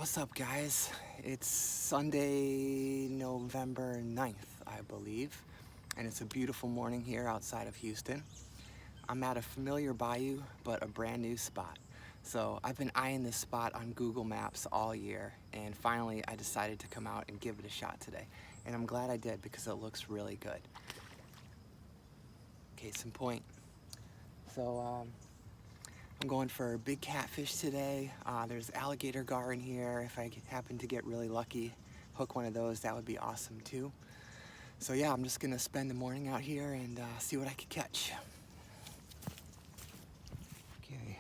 What's up, guys? It's Sunday, November 9th, I believe, and it's a beautiful morning here outside of Houston. I'm at a familiar bayou, but a brand new spot. So I've been eyeing this spot on Google Maps all year, and finally I decided to come out and give it a shot today. And I'm glad I did because it looks really good. Case in point. So I'm going for big catfish today. There's alligator gar in here. If I happen to get really lucky, hook one of those, that would be awesome too. So yeah, I'm just gonna spend the morning out here and see what I can catch. Okay,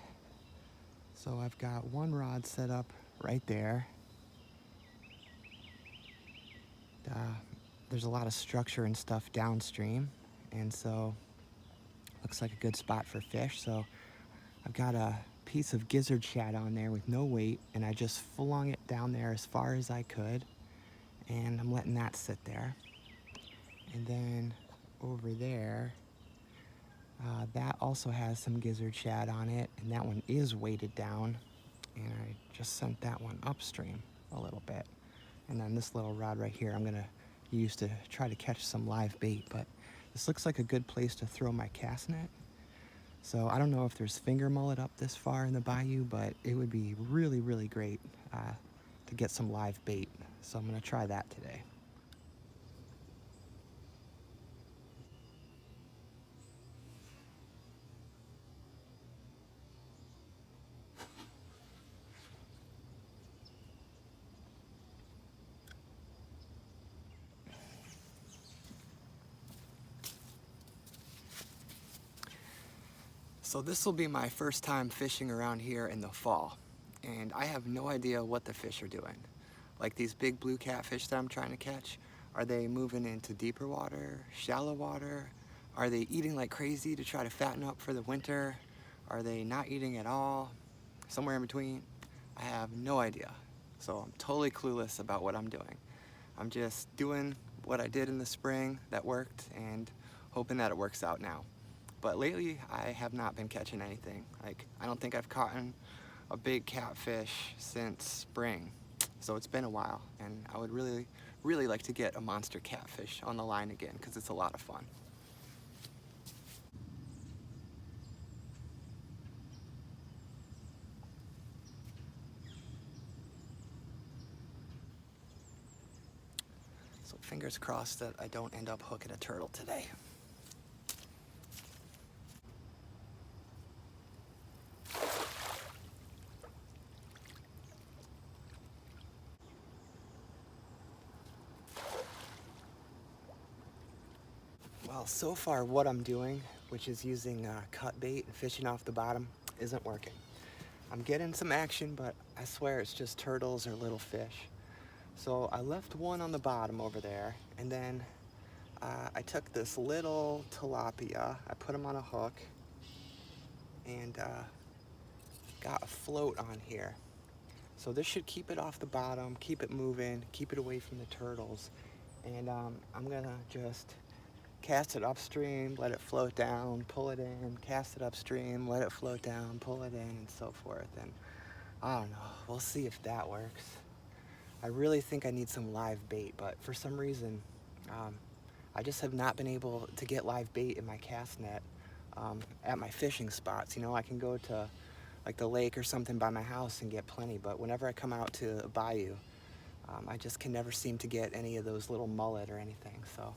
so I've got one rod set up right there. There's a lot of structure and stuff downstream, and so looks like a good spot for fish. So I've got a piece of gizzard shad on there with no weight, and I just flung it down there as far as I could, and I'm letting that sit there. And then over there, that also has some gizzard shad on it, and that one is weighted down, and I just sent that one upstream a little bit. And then this little rod right here I'm gonna use to try to catch some live bait, but this looks like a good place to throw my cast net. So I don't know if there's finger mullet up this far in the bayou, but it would be really, really great to get some live bait. So I'm gonna try that today. So this will be my first time fishing around here in the fall, and I have no idea what the fish are doing. Like these big blue catfish that I'm trying to catch, are they moving into deeper water, shallow water? Are they eating like crazy to try to fatten up for the winter? Are they not eating at all? Somewhere in between? I have no idea. So I'm totally clueless about what I'm doing. I'm just doing what I did in the spring that worked and hoping that it works out now. But lately, I have not been catching anything. Like, I don't think I've caught a big catfish since spring. So it's been a while, and I would really, really like to get a monster catfish on the line again, because it's a lot of fun. So fingers crossed that I don't end up hooking a turtle today. Well, so far what I'm doing, which is using cut bait and fishing off the bottom, isn't working. I'm getting some action, but I swear it's just turtles or little fish. So I left one on the bottom over there, and then I took this little tilapia, I put him on a hook, and got a float on here. So this should keep it off the bottom, keep it moving, keep it away from the turtles. And I'm gonna just cast it upstream, let it float down, pull it in, cast it upstream, let it float down, pull it in, and so forth. And I don't know, we'll see if that works. I really think I need some live bait, but for some reason, I just have not been able to get live bait in my cast net at my fishing spots. You know, I can go to like the lake or something by my house and get plenty, but whenever I come out to a bayou, I just can never seem to get any of those little mullet or anything, so.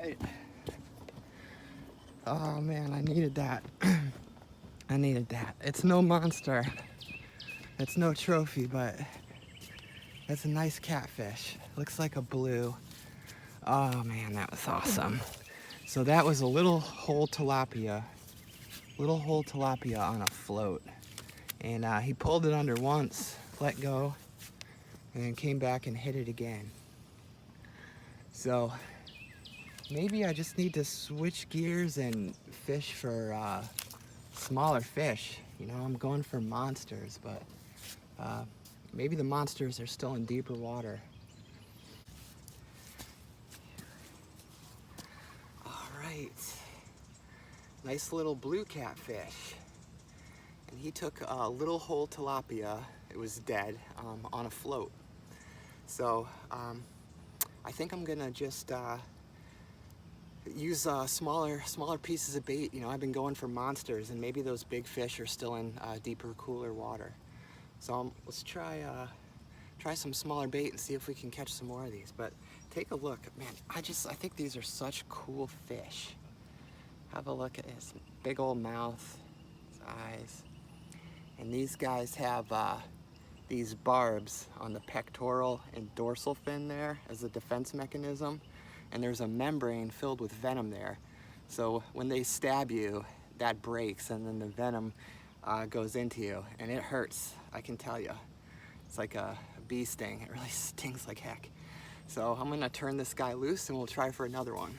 right. Oh man, I needed that. I needed that. It's no monster. It's no trophy, but it's a nice catfish. Looks like a blue. Oh man, that was awesome. So that was a little whole tilapia on a float. And he pulled it under once, let go, and then came back and hit it again. So maybe I just need to switch gears and fish for smaller fish. You know, I'm going for monsters, but maybe the monsters are still in deeper water. All right, nice little blue catfish. And he took a little whole tilapia, it was dead, on a float. So I think I'm gonna just use smaller pieces of bait. You know, I've been going for monsters, and maybe those big fish are still in deeper, cooler water. So let's try some smaller bait and see if we can catch some more of these. But take a look, man. I think these are such cool fish. Have a look at his big old mouth, his eyes, and these guys have these barbs on the pectoral and dorsal fin there as a defense mechanism, and there's a membrane filled with venom there. So when they stab you, that breaks, and then the venom goes into you, and it hurts, I can tell you. It's like a bee sting. It really stings like heck. So I'm gonna turn this guy loose and we'll try for another one.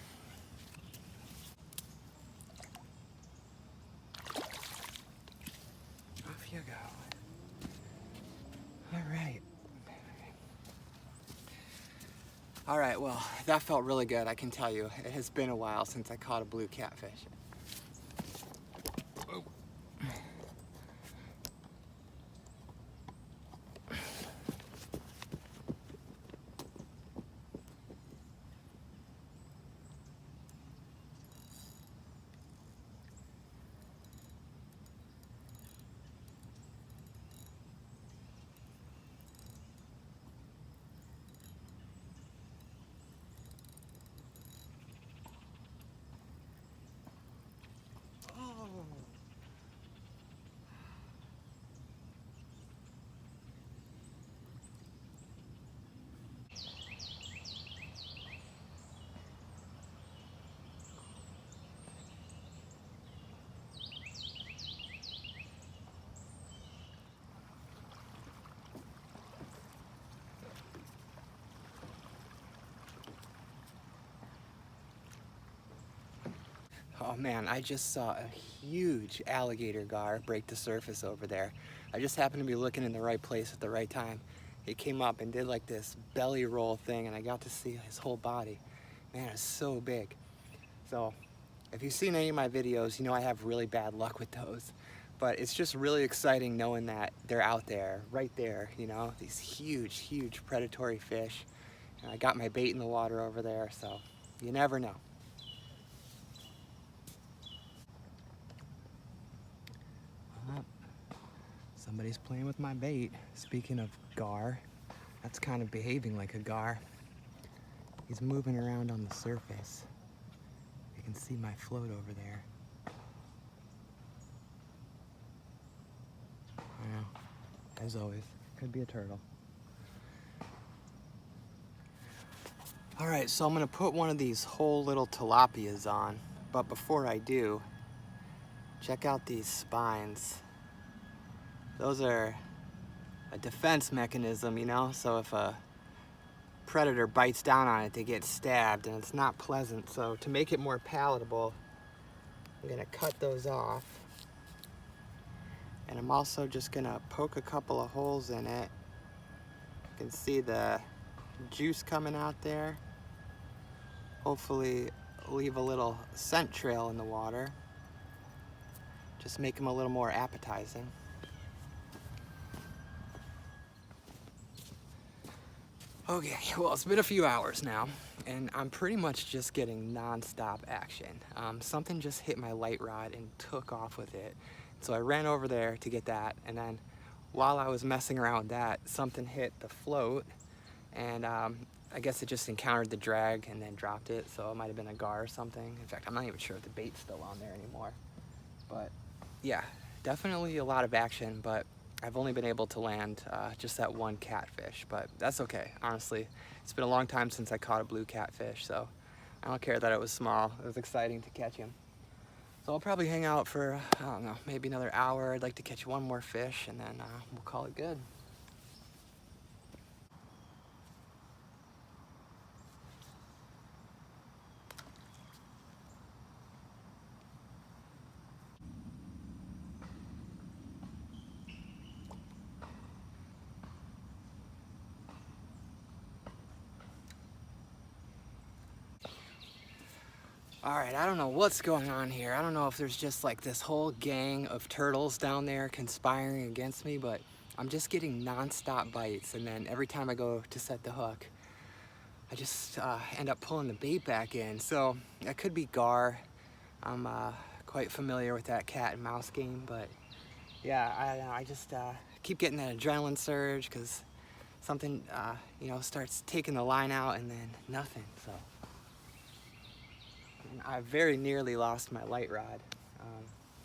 Off you go. All right. All right, well, that felt really good, I can tell you. It has been a while since I caught a blue catfish. Oh man, I just saw a huge alligator gar break the surface over there. I just happened to be looking in the right place at the right time. It came up and did like this belly roll thing, and I got to see his whole body. Man, it's so big. So if you've seen any of my videos, you know I have really bad luck with those. But it's just really exciting knowing that they're out there, right there, you know, these huge, huge predatory fish. And I got my bait in the water over there, so you never know. Somebody's playing with my bait. Speaking of gar, that's kind of behaving like a gar. He's moving around on the surface. You can see my float over there. I know, as always, could be a turtle. All right, so I'm gonna put one of these whole little tilapias on, but before I do, check out these spines. Those are a defense mechanism, you know, so if a predator bites down on it, they get stabbed, and it's not pleasant. So to make it more palatable, I'm gonna cut those off. And I'm also just gonna poke a couple of holes in it. You can see the juice coming out there. Hopefully leave a little scent trail in the water. Just make them a little more appetizing. Okay, well, it's been a few hours now, and I'm pretty much just getting non-stop action. Something just hit my light rod and took off with it. So I ran over there to get that, and then while I was messing around with that, something hit the float, and I guess it just encountered the drag and then dropped it, so it might have been a gar or something. In fact, I'm not even sure if the bait's still on there anymore. But yeah, definitely a lot of action, but I've only been able to land just that one catfish, but that's okay, honestly. It's been a long time since I caught a blue catfish, so I don't care that it was small. It was exciting to catch him. So I'll probably hang out for, I don't know, maybe another hour. I'd like to catch one more fish, and then we'll call it good. All right, I don't know what's going on here. I don't know if there's just like this whole gang of turtles down there conspiring against me, but I'm just getting non-stop bites, and then every time I go to set the hook, I just end up pulling the bait back in. So that could be gar. I'm quite familiar with that cat and mouse game, but yeah, I just keep getting that adrenaline surge because something, you know, starts taking the line out and then nothing, so. I very nearly lost my light rod.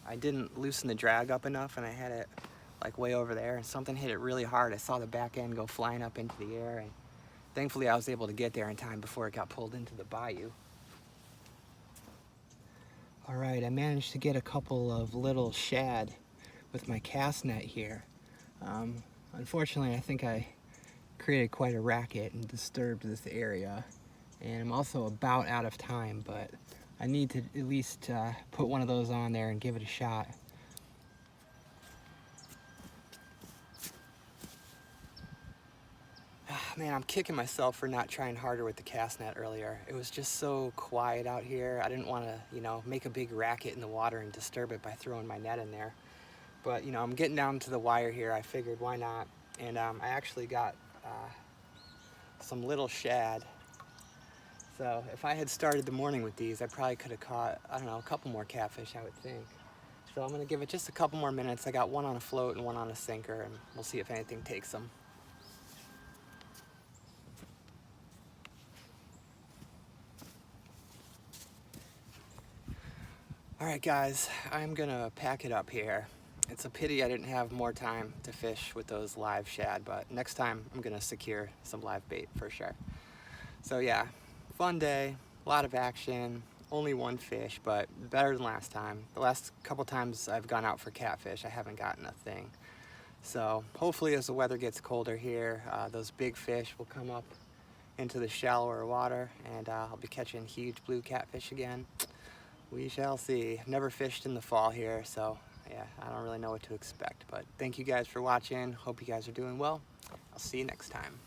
I didn't loosen the drag up enough, and I had it like way over there, and something hit it really hard. I saw the back end go flying up into the air, and thankfully I was able to get there in time before it got pulled into the bayou. All right, I managed to get a couple of little shad with my cast net here. Unfortunately, I think I created quite a racket and disturbed this area, and I'm also about out of time, but I need to at least put one of those on there and give it a shot. Man, I'm kicking myself for not trying harder with the cast net earlier. It was just so quiet out here. I didn't want to, you know, make a big racket in the water and disturb it by throwing my net in there. But, you know, I'm getting down to the wire here. I figured, why not? And I actually got some little shad. So if I had started the morning with these, I probably could have caught, I don't know, a couple more catfish, I would think. So I'm gonna give it just a couple more minutes. I got one on a float and one on a sinker, and we'll see if anything takes them. All right, guys, I'm gonna pack it up here. It's a pity I didn't have more time to fish with those live shad, but next time I'm gonna secure some live bait for sure. So yeah, fun day, a lot of action, only one fish, but better than last time. The last couple times I've gone out for catfish, I haven't gotten a thing. So hopefully as the weather gets colder here, those big fish will come up into the shallower water, and I'll be catching huge blue catfish again. We shall see. I've never fished in the fall here, so yeah, I don't really know what to expect. But thank you guys for watching. Hope you guys are doing well. I'll see you next time.